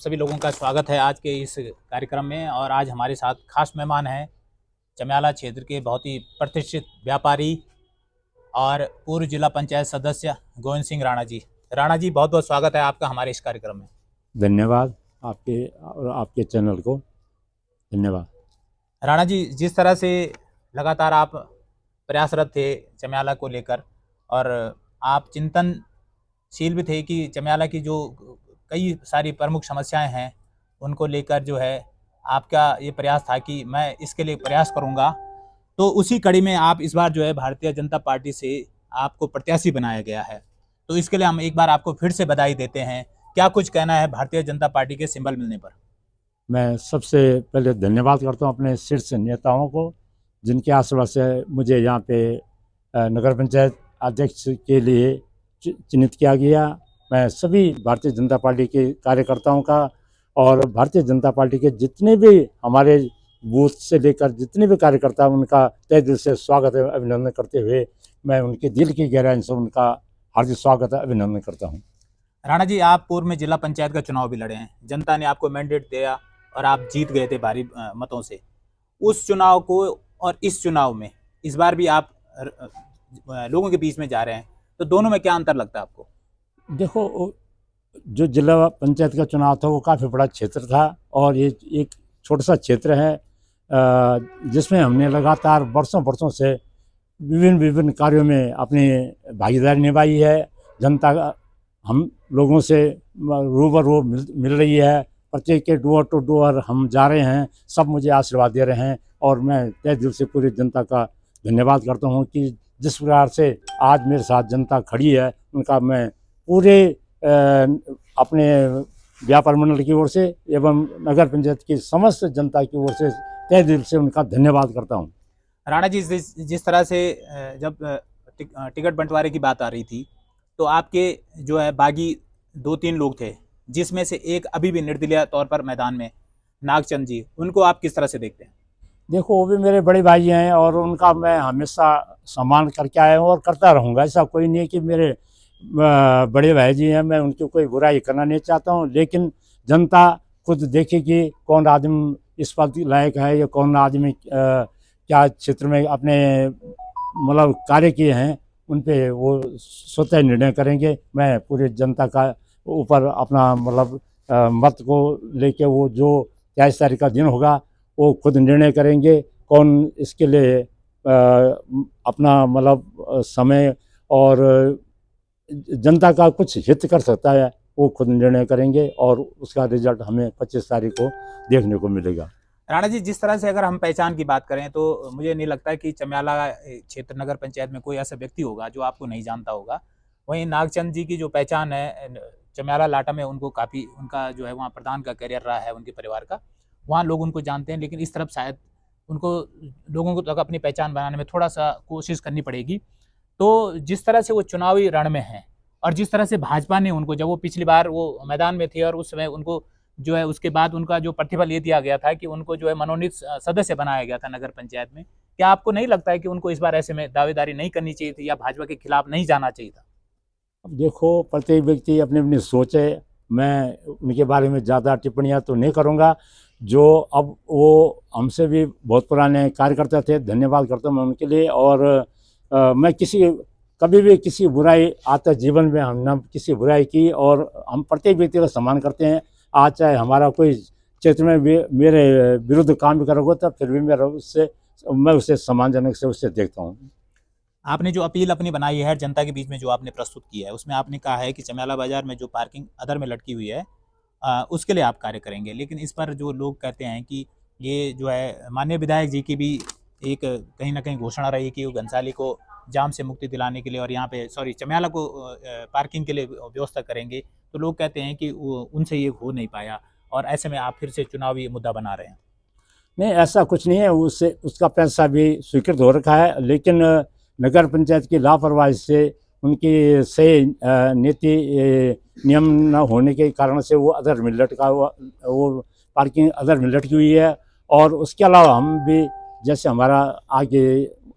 सभी लोगों का स्वागत है आज के इस कार्यक्रम में। और आज हमारे साथ खास मेहमान हैं चमियाला क्षेत्र के बहुत ही प्रतिष्ठित व्यापारी और पूर्व जिला पंचायत सदस्य गोविंद सिंह राणा जी। राणा जी, बहुत बहुत स्वागत है आपका हमारे इस कार्यक्रम में। धन्यवाद आपके और आपके चैनल को धन्यवाद। राणा जी, जिस तरह से लगातार आप प्रयासरत थे चमियाला को लेकर, और आप चिंतनशील भी थे कि चमियाला की जो कई सारी प्रमुख समस्याएं हैं उनको लेकर जो है आपका ये प्रयास था कि मैं इसके लिए प्रयास करूंगा। तो उसी कड़ी में आप इस बार जो है भारतीय जनता पार्टी से आपको प्रत्याशी बनाया गया है। तो इसके लिए हम एक बार आपको फिर से बधाई देते हैं। क्या कुछ कहना है भारतीय जनता पार्टी के सिंबल मिलने पर? मैं सबसे पहले धन्यवाद करता हूं अपने शीर्ष नेताओं को, जिनके आशीर्वाद से मुझे यहाँ पे नगर पंचायत अध्यक्ष के लिए चिन्हित किया गया। मैं सभी भारतीय जनता पार्टी के कार्यकर्ताओं का और भारतीय जनता पार्टी के जितने भी हमारे बूथ से लेकर जितने भी कार्यकर्ता उनका तहे दिल से स्वागत है, अभिनंदन करते हुए मैं उनके दिल की गहराई से उनका हार्दिक स्वागत है, अभिनंदन करता हूँ। राणा जी, आप पूर्व में जिला पंचायत का चुनाव भी लड़े हैं, जनता ने आपको मैंडेट दिया और आप जीत गए थे भारी मतों से। उस चुनाव को और इस चुनाव में इस बार भी आप लोगों के बीच में जा रहे हैं, तो दोनों में क्या अंतर लगता है आपको? देखो, जो जिला पंचायत का चुनाव था वो काफ़ी बड़ा क्षेत्र था और ये एक छोटा सा क्षेत्र है जिसमें हमने लगातार वर्षों वर्षों से विभिन्न कार्यों में अपनी भागीदारी निभाई है। जनता हम लोगों से रूबरू मिल रही है, प्रत्येक के डोर टू डोर हम जा रहे हैं, सब मुझे आशीर्वाद दे रहे हैं और मैं तहे दिल से पूरी जनता का धन्यवाद करता हूं कि जिस प्रकार से आज मेरे साथ जनता खड़ी है उनका मैं पूरे अपने व्यापार मंडल की ओर से एवं नगर पंचायत की समस्त जनता की ओर से तहे दिल से उनका धन्यवाद करता हूं। राणा जी, जिस तरह से जब टिकट बंटवारे की बात आ रही थी तो आपके जो है बागी 2-3 लोग थे, जिसमें से एक अभी भी निर्दलीय तौर पर मैदान में, नागचंद जी, उनको आप किस तरह से देखते हैं? देखो, वो भी मेरे बड़े भाई हैं और उनका मैं हमेशा सम्मान करके आया हूँ और करता रहूँगा। ऐसा कोई नहीं है कि मेरे बड़े भाई जी हैं, मैं उनकी कोई बुराई करना नहीं चाहता हूँ, लेकिन जनता खुद देखेगी कौन आदमी इस पद लायक है या कौन आदमी क्या क्षेत्र में अपने मतलब कार्य किए हैं, उन पे वो स्वतः निर्णय करेंगे। मैं पूरी जनता का ऊपर अपना मतलब मत को लेके वो जो 23 तारीख का दिन होगा वो खुद निर्णय करेंगे कौन इसके लिए अपना मतलब समय और जनता का कुछ हित कर सकता है, वो खुद निर्णय करेंगे और उसका रिजल्ट हमें 25 तारीख को देखने को मिलेगा। राणा जी, जिस तरह से अगर हम पहचान की बात करें तो मुझे नहीं लगता है कि चमियाला क्षेत्र नगर पंचायत में कोई ऐसा व्यक्ति होगा जो आपको नहीं जानता होगा। वहीं नागचंद जी की जो पहचान है चमियाला लाटा में, उनको काफ़ी उनका जो है वहाँ प्रधान का करियर रहा है उनके परिवार का, वहाँ लोग उनको जानते हैं। लेकिन इस तरफ शायद उनको लोगों को तक अपनी पहचान बनाने में थोड़ा सा कोशिश करनी पड़ेगी। तो जिस तरह से वो चुनावी रण में हैं और जिस तरह से भाजपा ने उनको, जब वो पिछली बार वो मैदान में थे और उस समय उनको जो है उसके बाद उनका जो प्रतिफल ये दिया गया था कि उनको जो है मनोनीत सदस्य बनाया गया था नगर पंचायत में, क्या आपको नहीं लगता है कि उनको इस बार ऐसे में दावेदारी नहीं करनी चाहिए थी या भाजपा के खिलाफ नहीं जाना चाहिए था? अब देखो, प्रत्येक व्यक्ति अपनी अपनी सोच है, मैं उनके बारे में ज़्यादा टिप्पणियाँ तो नहीं करूँगा। जो अब वो हमसे भी बहुत पुराने कार्यकर्ता थे, धन्यवाद करता हूँ मैं उनके लिए। और मैं कभी भी किसी बुराई आज तक जीवन में हमने किसी बुराई की और हम प्रत्येक व्यक्ति का सम्मान करते हैं। आज चाहे हमारा कोई क्षेत्र में मेरे विरुद्ध काम भी करोगे तब फिर भी मैं उसे सम्मानजनक से उससे देखता हूँ। आपने जो अपील अपनी बनाई है जनता के बीच में, जो आपने प्रस्तुत की है, उसमें आपने कहा है कि चमियाला बाजार में जो पार्किंग अधर में लटकी हुई है उसके लिए आप कार्य करेंगे। लेकिन इस पर जो लोग कहते हैं कि ये जो है माननीय विधायक जी की भी एक कहीं ना कहीं घोषणा रही कि वो घंसाली को जाम से मुक्ति दिलाने के लिए और यहाँ पे चमियाला को पार्किंग के लिए व्यवस्था करेंगे। तो लोग कहते हैं कि उनसे ये हो नहीं पाया और ऐसे में आप फिर से चुनावी मुद्दा बना रहे हैं। नहीं, ऐसा कुछ नहीं है, उसका पैसा भी स्वीकृत हो रखा है, लेकिन नगर पंचायत की लापरवाही से उनकी सही नीति नियम न होने के कारण से वो अधर में लटका वो पार्किंग अधर में लटकी हुई है। और उसके अलावा हम भी जैसे हमारा आगे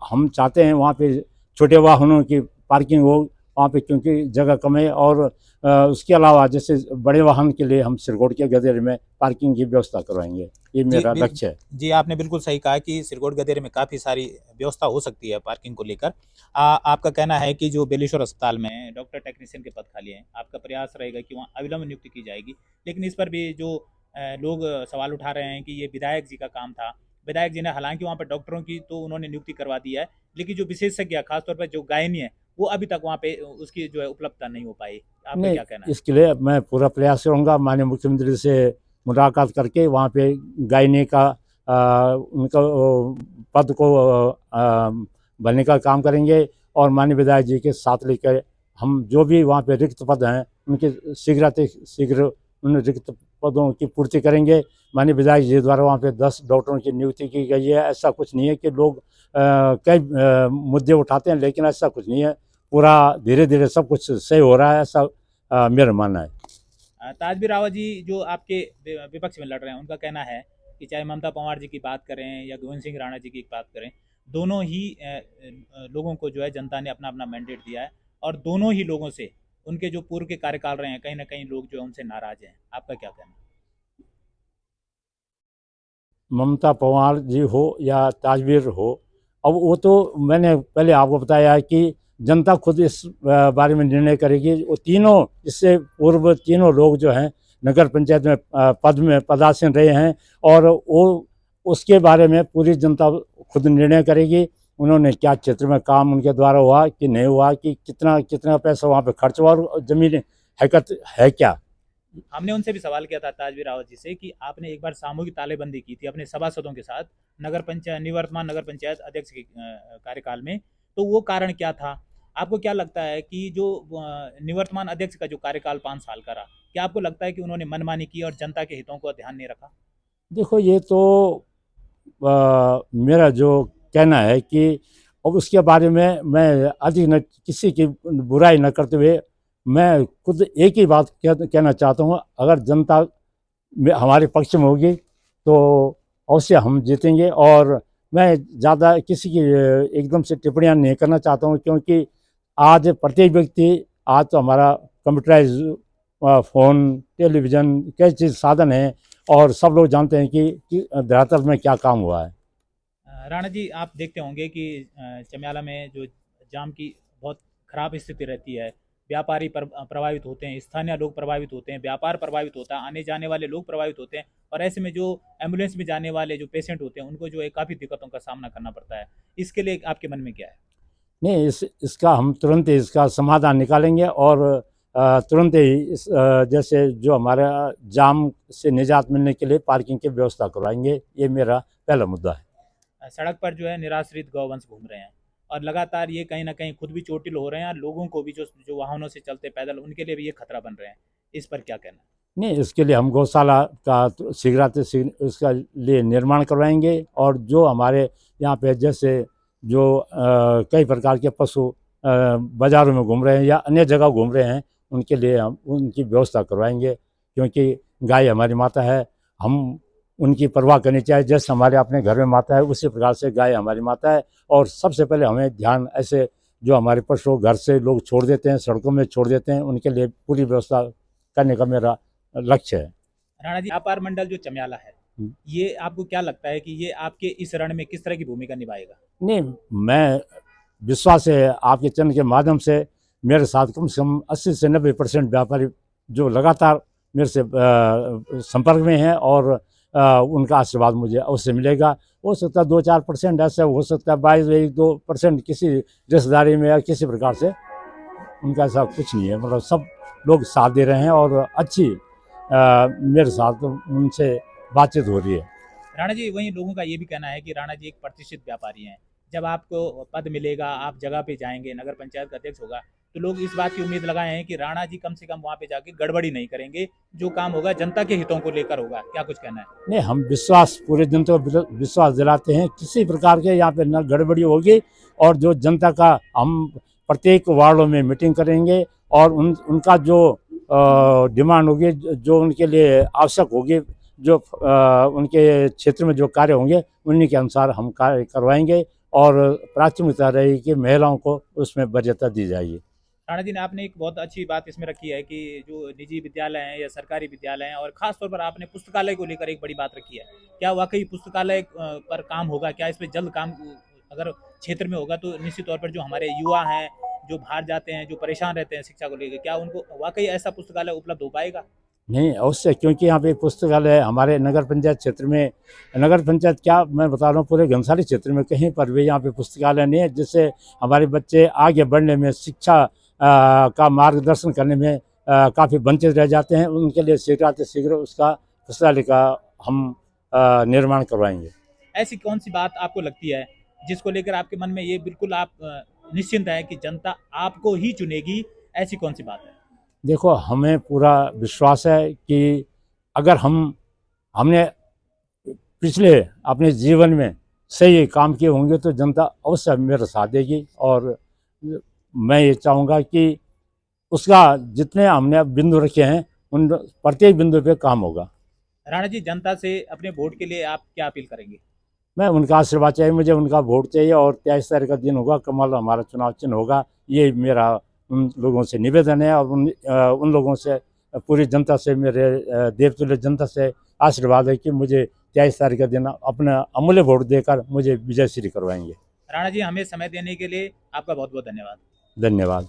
हम चाहते हैं वहाँ पे छोटे वाहनों की पार्किंग हो वहाँ पे क्योंकि जगह कम है। और उसके अलावा जैसे बड़े वाहन के लिए हम सिरकोट के गदेरे में पार्किंग की व्यवस्था करवाएंगे, ये जी, मेरा लक्ष्य है। जी, आपने बिल्कुल सही कहा कि सिरकोट गदेरे में काफ़ी सारी व्यवस्था हो सकती है पार्किंग को लेकर। आपका कहना है कि जो बेलेश्वर अस्पताल में डॉक्टर टेक्नीशियन के पद खाली हैं, आपका प्रयास रहेगा कि वहाँ अविलंब नियुक्ति की जाएगी। लेकिन इस पर भी जो लोग सवाल उठा रहे हैं कि ये विधायक जी का काम था। विधायक जी ने हालाँकि वहाँ पर डॉक्टरों की तो उन्होंने नियुक्ति करवा दी है, लेकिन जो विशेषज्ञ है, खासतौर पर जो गायनी है, वो अभी तक वहाँ पे उसकी जो है उपलब्धता नहीं हो पाई। आपका नहीं, क्या कहना है? इसके लिए मैं पूरा प्रयास करूँगा। माननीय मुख्यमंत्री से मुलाकात करके वहाँ पे गायनी का उनका पद को भरने का काम करेंगे। और माननीय विधायक जी के साथ लेकर हम जो भी वहाँ पे रिक्त पद हैं उनके शीघ्र उन रिक्त पदों की पूर्ति करेंगे। माननीय विधायक जी द्वारा वहाँ पे 10 डॉक्टरों की नियुक्ति की गई है। ऐसा कुछ नहीं है कि लोग कई मुद्दे उठाते हैं, लेकिन ऐसा कुछ नहीं है। पूरा धीरे धीरे सब कुछ सही हो रहा है, ऐसा मेरा मानना है। ताजबी रावत जी जो आपके विपक्ष में लड़ रहे हैं, उनका कहना है कि चाहे ममता पंवार जी की बात करें या गोविंद सिंह राणा जी की बात करें, दोनों ही लोगों को जो है जनता ने अपना अपना मैंडेट दिया है और दोनों ही लोगों से उनके जो पूर्व के कार्यकाल रहे हैं, कहीं ना कहीं लोग जो है उनसे नाराज हैं। आपका क्या कहना है? ममता पंवार जी हो या ताजवीर हो, अब वो तो मैंने पहले आपको बताया है कि जनता खुद इस बारे में निर्णय करेगी। वो तीनों, इससे पूर्व तीनों लोग जो हैं नगर पंचायत में पद में पदासीन रहे हैं, और वो उसके बारे में पूरी जनता खुद निर्णय करेगी। उन्होंने क्या क्षेत्र में काम उनके द्वारा हुआ कि नहीं हुआ, कि कितना कितना पैसा वहाँ पे खर्च हुआ, और ज़मीन हैकत है क्या। हमने उनसे भी सवाल किया था ताजवी रावत जी से कि आपने एक बार सामूहिक तालेबंदी की थी अपने सभासदों के साथ नगर पंचायत निवर्तमान नगर पंचायत अध्यक्ष के कार्यकाल में, तो वो कारण क्या था? आपको क्या लगता है कि जो निवर्तमान अध्यक्ष का जो कार्यकाल 5 साल का रहा, क्या आपको लगता है कि उन्होंने मनमानी की और जनता के हितों को ध्यान नहीं रखा? देखो, ये तो मेरा जो कहना है कि अब उसके बारे में मैं अधिक न किसी की बुराई न करते हुए मैं खुद एक ही बात कहना चाहता हूँ। अगर जनता हमारे पक्ष में होगी तो अवश्य हम जीतेंगे। और मैं ज़्यादा किसी की एकदम से टिप्पणियाँ नहीं करना चाहता हूँ, क्योंकि आज प्रत्येक व्यक्ति, आज तो हमारा कंप्यूटराइज फ़ोन, टेलीविज़न, कई चीज़ साधन हैं, और सब लोग जानते हैं कि धरातल में क्या काम हुआ है। राणा जी, आप देखते होंगे कि चमियाला में जो जाम की बहुत खराब स्थिति रहती है, व्यापारी प्रभावित होते हैं, स्थानीय लोग प्रभावित होते हैं, व्यापार प्रभावित होता है, आने जाने वाले लोग प्रभावित होते हैं, और ऐसे में जो एम्बुलेंस में जाने वाले जो पेशेंट होते हैं उनको जो है काफ़ी दिक्कतों का सामना करना पड़ता है। इसके लिए आपके मन में क्या है? नहीं, इसका हम तुरंत ही इसका समाधान निकालेंगे, और तुरंत ही जैसे जो हमारा जाम से निजात मिलने के लिए पार्किंग की व्यवस्था करवाएंगे। ये मेरा पहला मुद्दा है। सड़क पर जो है निराश्रित गौवंश घूम रहे हैं और लगातार ये कहीं ना कहीं खुद भी चोटिल हो रहे हैं और लोगों को भी जो जो वाहनों से चलते पैदल उनके लिए भी ये खतरा बन रहे हैं। इस पर क्या कहना है? नहीं, इसके लिए हम गौशाला का तो शीघ्र उसका लिए निर्माण करवाएंगे। और जो हमारे यहाँ पे जैसे जो कई प्रकार के पशु बाज़ारों में घूम रहे हैं या अन्य जगह घूम रहे हैं, उनके लिए हम उनकी व्यवस्था करवाएंगे। क्योंकि गाय हमारी माता है, हम उनकी परवाह करनी चाहिए। जैसे हमारे अपने घर में माता है, उसी प्रकार से गाय हमारी माता है। और सबसे पहले हमें ध्यान ऐसे जो हमारे पशु घर से लोग छोड़ देते हैं, सड़कों में छोड़ देते हैं, उनके लिए पूरी व्यवस्था करने का मेरा लक्ष्य है। राणा जी, व्यापार मंडल जो चमियाला है, ये आपको क्या लगता है कि ये आपके इस रण में किस तरह की भूमिका निभाएगा? नहीं, मैं विश्वास है आपके चैनल के माध्यम से मेरे साथ कम से कम 80 से 90% व्यापारी जो लगातार मेरे से संपर्क में हैं, और उनका आशीर्वाद मुझे अवश्य मिलेगा। हो सकता है 2-4% ऐसा हो सकता है, 22-1-2% किसी रिश्तेदारी में या किसी प्रकार से, उनका ऐसा कुछ नहीं है। मतलब सब लोग साथ दे रहे हैं, और अच्छी मेरे साथ उनसे बातचीत हो रही है। राणा जी, वहीं लोगों का ये भी कहना है कि राणा जी एक प्रतिष्ठित व्यापारी हैं। जब आपको पद मिलेगा, आप जगह पे जाएंगे, नगर पंचायत का अध्यक्ष होगा, तो लोग इस बात की उम्मीद लगाए हैं कि राणा जी कम से कम वहाँ पे जाके गड़बड़ी नहीं करेंगे, जो काम होगा जनता के हितों को लेकर होगा। क्या कुछ कहना है? नहीं, हम विश्वास पूरे जनता को विश्वास दिलाते हैं, किसी प्रकार के यहाँ पे न गड़बड़ी होगी। और जो जनता का हम प्रत्येक वार्डों में मीटिंग करेंगे, और उनका जो डिमांड होगी, जो उनके लिए आवश्यक होगी, जो उनके क्षेत्र में जो कार्य होंगे, उन्हीं के अनुसार हम कार्य करवाएंगे। और प्राथमिकता रहेगी कि महिलाओं को उसमें वरीयता दी जाएगी। राणा जी ने आपने एक बहुत अच्छी बात इसमें रखी है कि जो निजी विद्यालय हैं या सरकारी विद्यालय हैं, और खास तौर पर आपने पुस्तकालय को लेकर एक बड़ी बात रखी है। क्या वाकई पुस्तकालय पर काम होगा? क्या इस पे जल्द काम अगर क्षेत्र में होगा तो निश्चित तौर पर जो हमारे युवा हैं, जो बाहर जाते हैं, जो परेशान रहते हैं शिक्षा को लेकर, क्या उनको वाकई ऐसा पुस्तकालय उपलब्ध हो पाएगा? नहीं, अवश्य, क्योंकि यहाँ पे पुस्तकालय हमारे नगर पंचायत क्षेत्र में, नगर पंचायत क्या मैं बता रहा हूँ, पूरे घनसाली क्षेत्र में कहीं पर भी यहाँ पे पुस्तकालय नहीं है, जिससे हमारे बच्चे आगे बढ़ने में, शिक्षा का मार्गदर्शन करने में काफ़ी वंचित रह जाते हैं। उनके लिए शीघ्र उसका पुस्तकालय का हम निर्माण करवाएंगे। ऐसी कौन सी बात आपको लगती है जिसको लेकर आपके मन में ये बिल्कुल आप निश्चिंत हैं कि जनता आपको ही चुनेगी? ऐसी कौन सी बात है? देखो, हमें पूरा विश्वास है कि अगर हमने पिछले अपने जीवन में सही काम किए होंगे तो जनता अवश्य मेरा साथ देगी, और मैं ये चाहूँगा कि उसका जितने हमने बिंदु रखे हैं उन प्रत्येक बिंदु पे काम होगा। राणा जी, जनता से अपने वोट के लिए आप क्या अपील करेंगे? मैं उनका आशीर्वाद चाहिए, मुझे उनका वोट चाहिए, और 23 तारीख का दिन होगा, कमल हमारा चुनाव चिन्ह होगा। ये मेरा उन लोगों से निवेदन है, और उन लोगों से, पूरी जनता से, मेरे देवतुल्य जनता से आशीर्वाद है कि मुझे 23 तारीख का दिन अपना अमूल्य वोट देकर मुझे विजयश्री करवाएंगे। राणा जी, हमें समय देने के लिए आपका बहुत बहुत धन्यवाद। धन्यवाद।